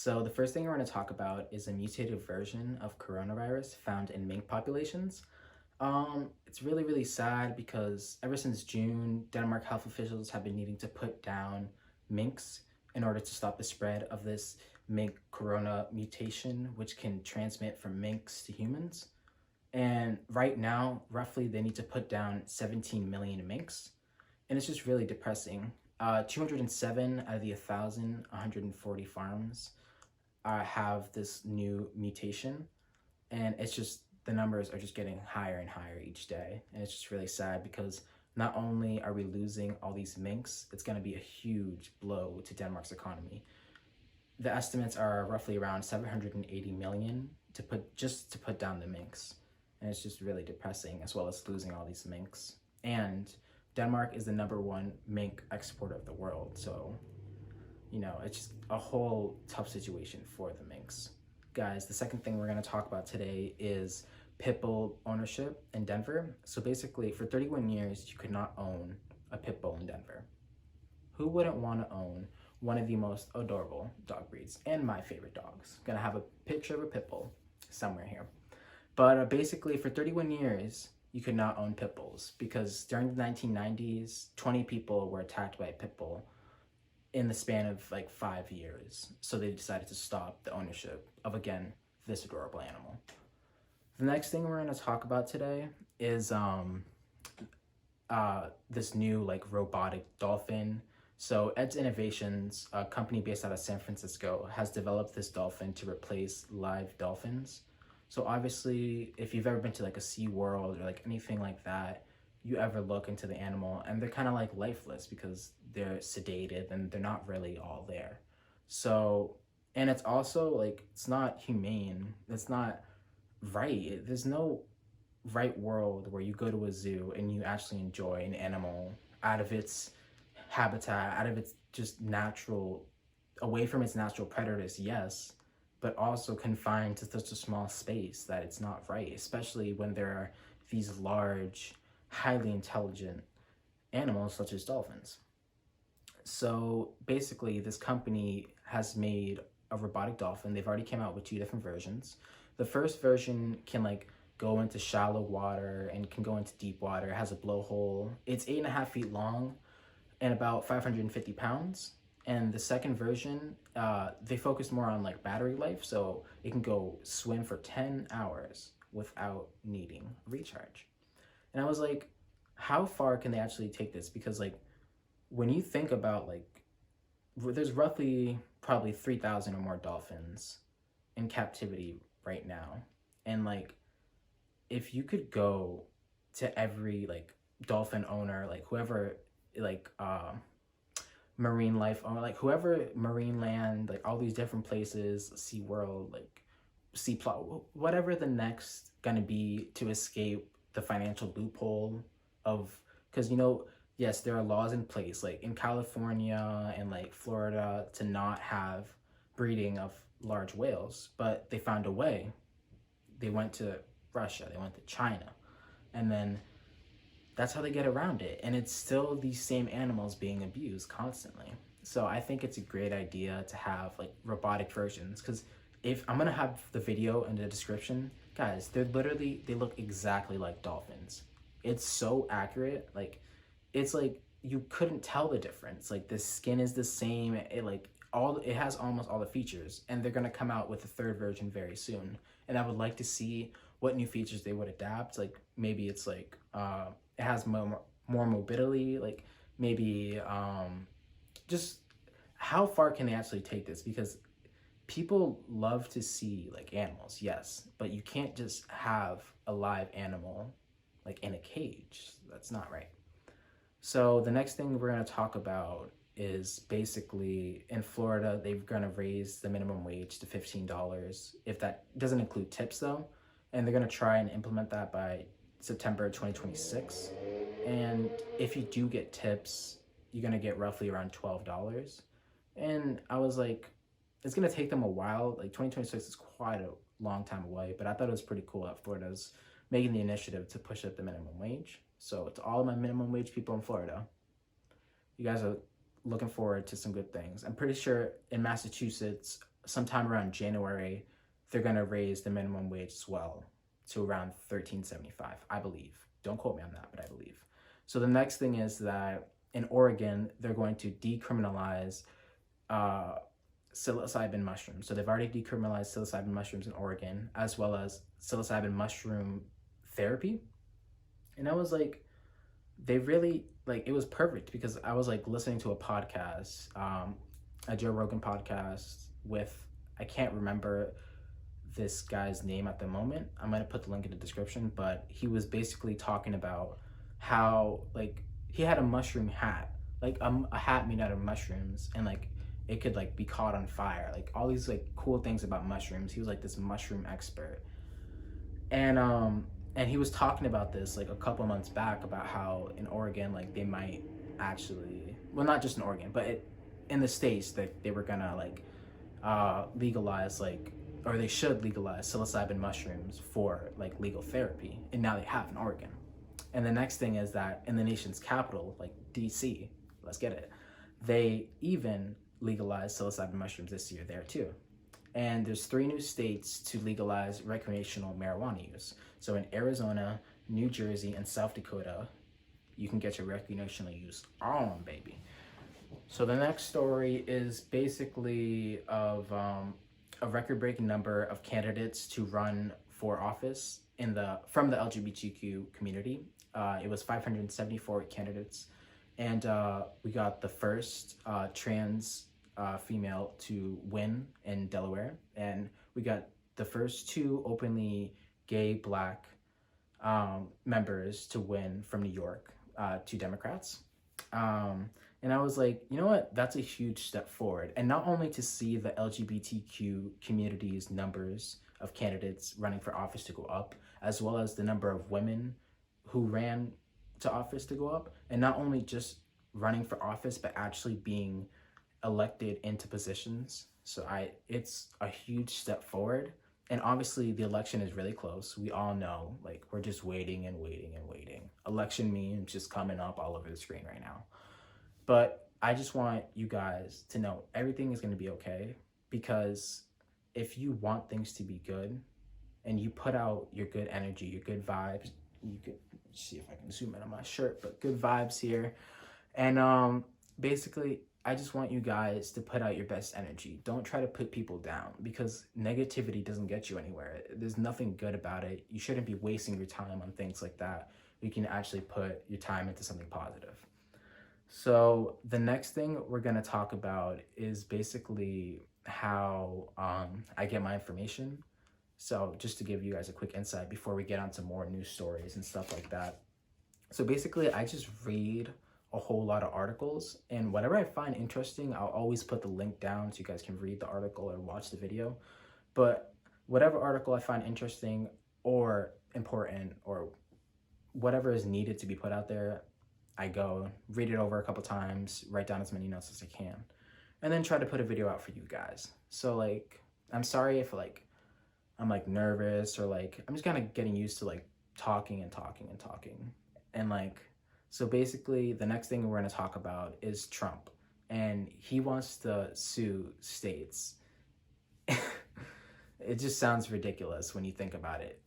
So the first thing we're going to talk about is a mutated version of coronavirus found in mink populations. It's really sad because ever since June, Denmark health officials have been needing to put down minks in order to stop the spread of this mink corona mutation, which can transmit from minks to humans. And right now, roughly, they need to put down 17 million minks, and it's just really depressing. 207 out of the 1,140 farms have this new mutation, and it's just the numbers are just getting higher and higher each day, and it's just really sad because not only are we losing all these minks, it's going to be a huge blow to Denmark's economy. The estimates are roughly around 780 million to put down the minks, and it's just really depressing, as well as losing all these minks. And Denmark is the #1 mink exporter of the world, so it's just a whole tough situation for the minks. Guys, the second thing we're going to talk about today is pit bull ownership in Denver. So basically, for 31 years, you could not own a pit bull in Denver. Who wouldn't want to own one of the most adorable dog breeds and my favorite dogs? Gonna have a picture of a pit bull somewhere here. But basically, for 31 years, you could not own pit bulls because during the 1990s, 20 people were attacked by a pit bull in the span of like 5 years. So they decided to stop the ownership of, again, this adorable animal. The next thing we're going to talk about today is this new like robotic dolphin. So Ed's Innovations, a company based out of San Francisco, has developed this dolphin to replace live dolphins. So obviously, if you've ever been to like a Sea World or like anything like that, you ever look into the animal and they're kind of like lifeless because they're sedated and they're not really all there. So, and it's also like, it's not humane. It's not right. There's no right world where you go to a zoo and you actually enjoy an animal out of its habitat, out of its just natural, away from its natural predators, yes, but also confined to such a small space that it's not right, especially when there are these large, highly intelligent animals such as dolphins. So basically, this company has made a robotic dolphin. They've already came out with 2 different versions. The first version can like go into shallow water and can go into deep water. It has a blowhole. It's 8.5 feet long and about 550 pounds. And the second version, they focus more on like battery life, so it can go swim for 10 hours without needing a recharge. And I was like, how far can they actually take this? Because like, when you think about like, there's roughly probably 3,000 or more dolphins in captivity right now. And like, if you could go to every like dolphin owner, like whoever, like marine life owner, like whoever, marine land, like all these different places, Sea World, like Sea Plot, whatever the next gonna be to escape the financial loophole of, because yes, there are laws in place like in California and like Florida to not have breeding of large whales, but they found a way. They went to Russia, they went to China, and then that's how they get around it. And it's still these same animals being abused constantly. So I think it's a great idea to have like robotic versions, because if I'm gonna have the video in the description, guys, they look exactly like dolphins. It's so accurate. Like, it's like you couldn't tell the difference. Like, the skin is the same. It has almost all the features, and they're gonna come out with a 3rd version very soon. And I would like to see what new features they would adapt. Like, maybe it's like it has more mobility. Like, maybe just how far can they actually take this? Because people love to see like animals, yes, but you can't just have a live animal like in a cage. That's not right. So the next thing we're going to talk about is basically in Florida, they're going to raise the minimum wage to $15. If that doesn't include tips though, and they're going to try and implement that by September 2026. And if you do get tips, you're going to get roughly around $12. And I was like, it's going to take them a while. Like 2026 is quite a long time away, but I thought it was pretty cool that Florida's making the initiative to push up the minimum wage. So to all of my minimum wage people in Florida, you guys are looking forward to some good things. I'm pretty sure in Massachusetts, sometime around January, they're going to raise the minimum wage as well to around 13.75, I believe. Don't quote me on that, but I believe. So the next thing is that in Oregon, they're going to decriminalize uh, psilocybin mushrooms. So they've already decriminalized psilocybin mushrooms in Oregon, as well as psilocybin mushroom therapy. And I was like, they really, like, it was perfect because I was like listening to a podcast, a Joe Rogan podcast with, I can't remember this guy's name at the moment. I'm going to put the link in the description, but he was basically talking about how, like, he had a mushroom hat, like a hat made out of mushrooms, and like it could like be caught on fire, like all these like cool things about mushrooms. He was like this mushroom expert. And he was talking about this like a couple months back about how in Oregon, like they might actually, well, not just in Oregon, but in the States, that they were gonna like legalize, like, or they should legalize psilocybin mushrooms for like legal therapy, and now they have in Oregon. And the next thing is that in the nation's capital, like DC, let's get it, they even legalized psilocybin mushrooms this year there too. And there's 3 new states to legalize recreational marijuana use. So in Arizona, New Jersey, and South Dakota, you can get your recreational use on, baby. So the next story is basically of a record-breaking number of candidates to run for office from the LGBTQ community. It was 574 candidates, and we got the first trans female to win in Delaware, and we got the first 2 openly gay Black members to win from New York, 2 Democrats. And I was like, you know what? That's a huge step forward. And not only to see the LGBTQ community's numbers of candidates running for office to go up, as well as the number of women who ran to office to go up, and not only just running for office, but actually being elected into positions. So it's a huge step forward. And obviously the election is really close. We all know, like, we're just waiting and waiting and waiting. Election memes just coming up all over the screen right now. But I just want you guys to know everything is going to be okay, because if you want things to be good and you put out your good energy, your good vibes, you could see if I can zoom in on my shirt, but good vibes here. And basically, I just want you guys to put out your best energy. Don't try to put people down, because negativity doesn't get you anywhere. There's nothing good about it. You shouldn't be wasting your time on things like that. You can actually put your time into something positive. So the next thing we're going to talk about is basically how I get my information. So just to give you guys a quick insight before we get on to more news stories and stuff like that. So basically, I just read a whole lot of articles, and whatever I find interesting, I'll always put the link down so you guys can read the article or watch the video. But whatever article I find interesting or important or whatever is needed to be put out there, I go read it over a couple times, write down as many notes as I can, and then try to put a video out for you guys. So like, I'm sorry if like I'm like nervous, or like I'm just kind of getting used to like talking. And like, so basically the next thing we're going to talk about is Trump, and he wants to sue states. It just sounds ridiculous when you think about it,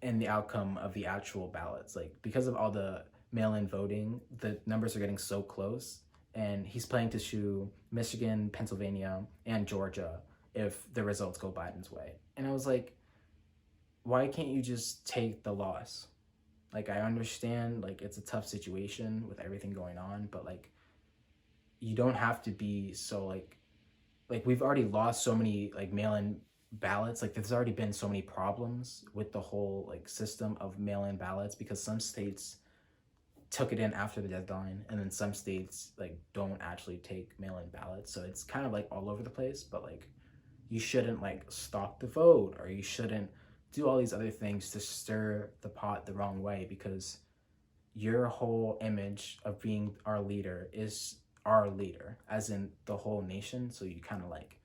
and the outcome of the actual ballots. Like, because of all the mail-in voting, the numbers are getting so close, and he's planning to sue Michigan, Pennsylvania, and Georgia if the results go Biden's way. And I was like, why can't you just take the loss? Like, I understand, like, it's a tough situation with everything going on, but like, you don't have to be so like we've already lost so many like mail-in ballots. Like, there's already been so many problems with the whole like system of mail-in ballots, because some states took it in after the deadline, and then some states like don't actually take mail-in ballots. So it's kind of like all over the place. But like, you shouldn't like stop the vote, or you shouldn't do all these other things to stir the pot the wrong way, because your whole image of being our leader is our leader, as in the whole nation. So you kind of like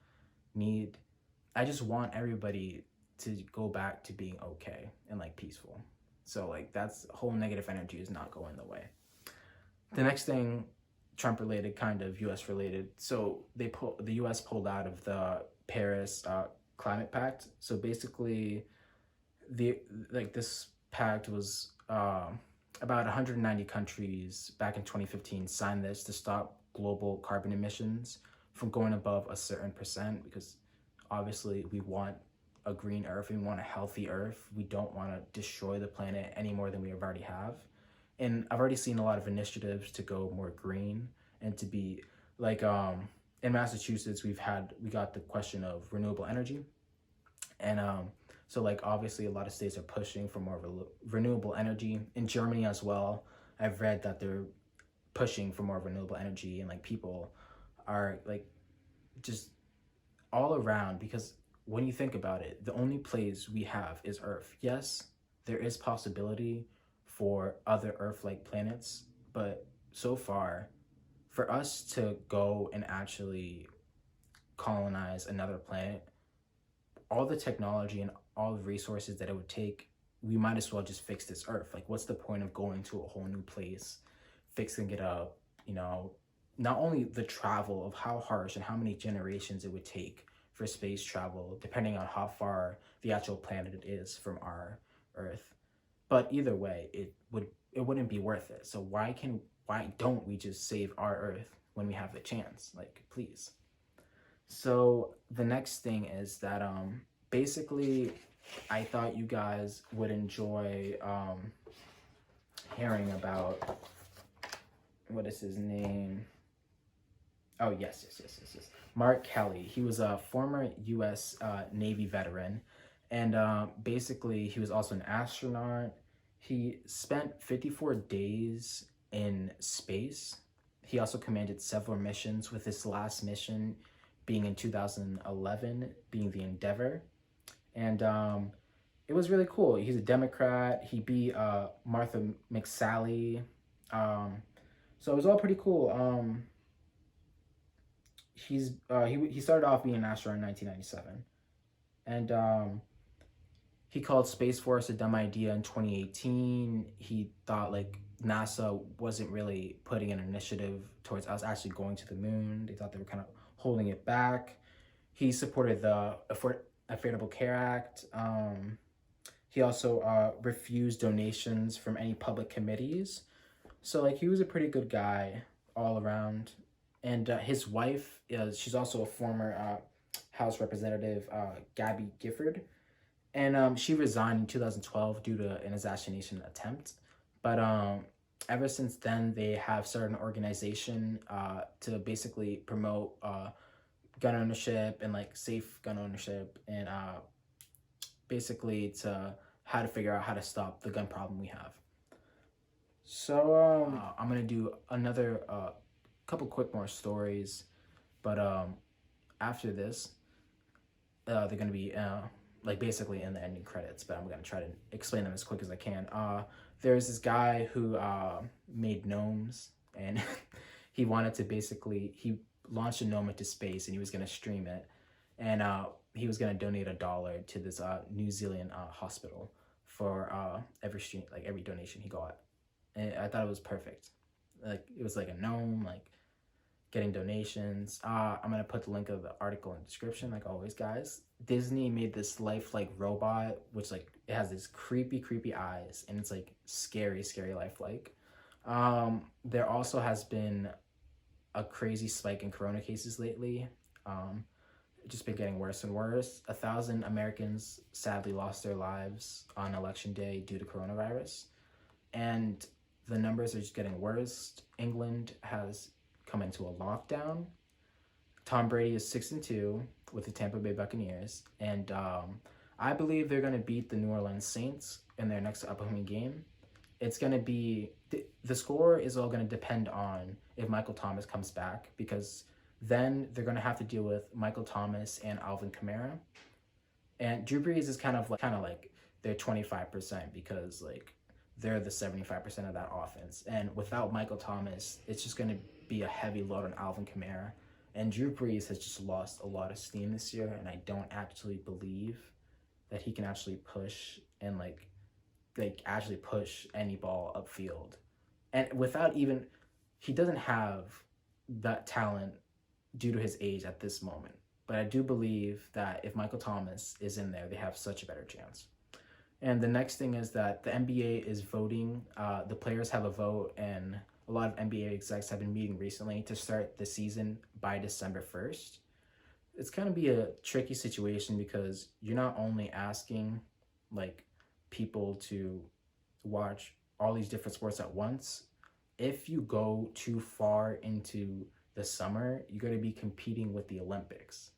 I just want everybody to go back to being okay and like peaceful. So like, that's whole negative energy is not going the way. The next thing, Trump related, kind of US related. So the US pulled out of the Paris Climate Pact. So basically, the this pact was about 190 countries back in 2015 signed this to stop global carbon emissions from going above a certain percent, because obviously we want a green earth, we want a healthy earth, we don't want to destroy the planet any more than we already have. And I've already seen a lot of initiatives to go more green and to be like in Massachusetts we got the question of renewable energy. And so like obviously a lot of states are pushing for more renewable energy. In Germany as well, I've read that they're pushing for more renewable energy, and like people are like just all around, because when you think about it, the only place we have is Earth. Yes, there is possibility for other Earth-like planets, but so far, for us to go and actually colonize another planet, all the technology and all the resources that it would take, we might as well just fix this Earth. Like, what's the point of going to a whole new place, fixing it up, you know? Not only the travel of how harsh and how many generations it would take for space travel, depending on how far the actual planet it is from our Earth, but either way, it wouldn't be worth it. So why don't we just save our Earth when we have the chance? Like, please. So the next thing is that basically I thought you guys would enjoy hearing about, what is his name? Oh, yes. Mark Kelly. He was a former U.S. Navy veteran, and basically he was also an astronaut. He spent 54 days in space. He also commanded several missions, with his last mission being in 2011, being the Endeavor. And it was really cool. He's a Democrat. He beat Martha McSally. So it was all pretty cool. He started off being an astronaut in 1997, and he called Space Force a dumb idea in 2018. He thought like NASA wasn't really putting an initiative towards us actually going to the moon. They thought they were kind of holding it back. He supported the Affordable Care Act. He also refused donations from any public committees. So like he was a pretty good guy all around. And his wife, she's also a former House Representative, Gabby Gifford. And she resigned in 2012 due to an assassination attempt. But ever since then, they have started an organization to basically promote gun ownership and like safe gun ownership, and basically to how to figure out how to stop the gun problem we have. So I'm going to do another couple quick more stories, but after this they're going to be like basically in the ending credits, but I'm going to try to explain them as quick as I can. There's this guy who made gnomes, and he wanted to he launched a gnome into space, and he was going to stream it, and he was going to donate $1 to this New Zealand hospital for every donation he got. And I thought it was perfect. Like, it was like a gnome, like getting donations. I'm gonna put the link of the article in the description, like always, guys. Disney made this lifelike robot, which like it has these creepy eyes, and it's like scary lifelike. There also has been a crazy spike in corona cases lately. It's just been getting worse and worse. 1,000 Americans sadly lost their lives on election day due to coronavirus, and the numbers are just getting worse. England has come into a lockdown. Tom Brady is 6-2 with the Tampa Bay Buccaneers, and I believe they're going to beat the New Orleans Saints in their next upcoming game. It's going to be the score is all going to depend on if Michael Thomas comes back, because then they're going to have to deal with Michael Thomas and Alvin Kamara, and Drew Brees is kind of like their 25%, because like they're the 75% of that offense. And without Michael Thomas, it's just going to be a heavy load on Alvin Kamara. And Drew Brees has just lost a lot of steam this year, and I don't actually believe that he can actually push and like actually push any ball upfield. And he doesn't have that talent due to his age at this moment. But I do believe that if Michael Thomas is in there, they have such a better chance. And the next thing is that the NBA is voting. The players have a vote, and a lot of NBA execs have been meeting recently to start the season by December 1st. It's going to be a tricky situation because you're not only asking like people to watch all these different sports at once. If you go too far into the summer, you're going to be competing with the Olympics.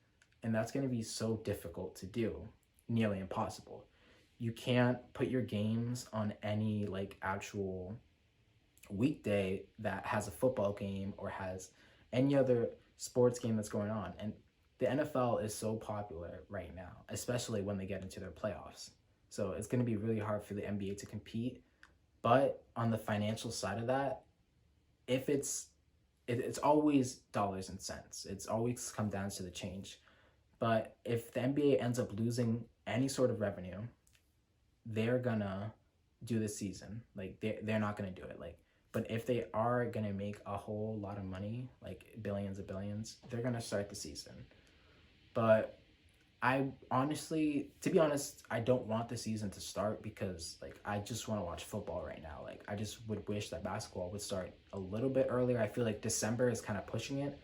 And that's going to be so difficult to do, nearly impossible. You can't put your games on any like actual weekday that has a football game or has any other sports game that's going on. And the NFL is so popular right now, especially when they get into their playoffs. So it's going to be really hard for the NBA to compete. But on the financial side of that, if it's always dollars and cents. It's always come down to the change. But if the NBA ends up losing any sort of revenue, they're gonna do the season. Like they're not gonna do it. Like, but if they are gonna make a whole lot of money, like billions of billions, they're gonna start the season. But I honestly, to be honest, I don't want the season to start because like I just want to watch football right now. Like I just would wish that basketball would start a little bit earlier. I feel like December is kind of pushing it.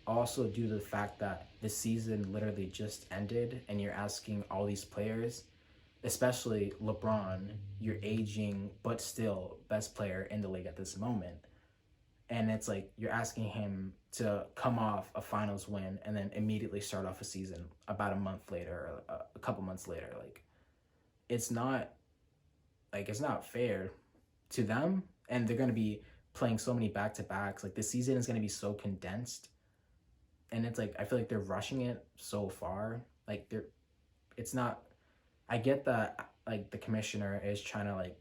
Also due to the fact that the season literally just ended and you're asking all these players, especially LeBron, your aging but still best player in the league at this moment. And it's like you're asking him to come off a finals win and then immediately start off a season about a month later or a couple months later. Like it's not fair to them, and they're going to be playing so many back-to-backs. Like the season is going to be so condensed, and it's like I feel like they're rushing it so far. Like it's not. I get that like the commissioner is trying to like,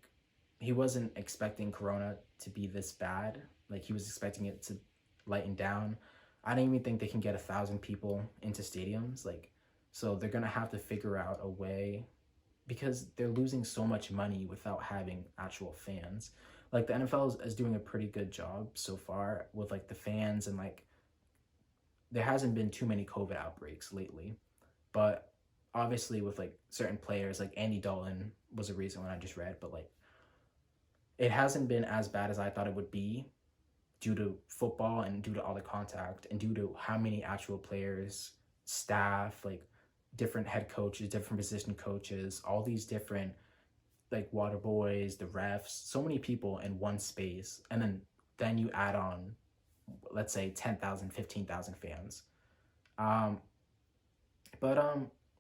he wasn't expecting Corona to be this bad. Like he was expecting it to lighten down. I don't even think they can get 1,000 people into stadiums. Like, so they're gonna have to figure out a way because they're losing so much money without having actual fans. Like the NFL is doing a pretty good job so far with like the fans, and like there hasn't been too many COVID outbreaks lately. But obviously with like certain players, like Andy Dalton was a recent one I just read, but like it hasn't been as bad as I thought it would be due to football and due to all the contact and due to how many actual players, staff, like different head coaches, different position coaches, all these different like water boys, the refs, so many people in one space. And then you add on, let's say 10,000, 15,000 fans. But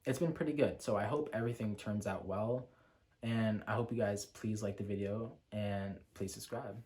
it's been pretty good. So I hope everything turns out well. And I hope you guys please like the video and please subscribe.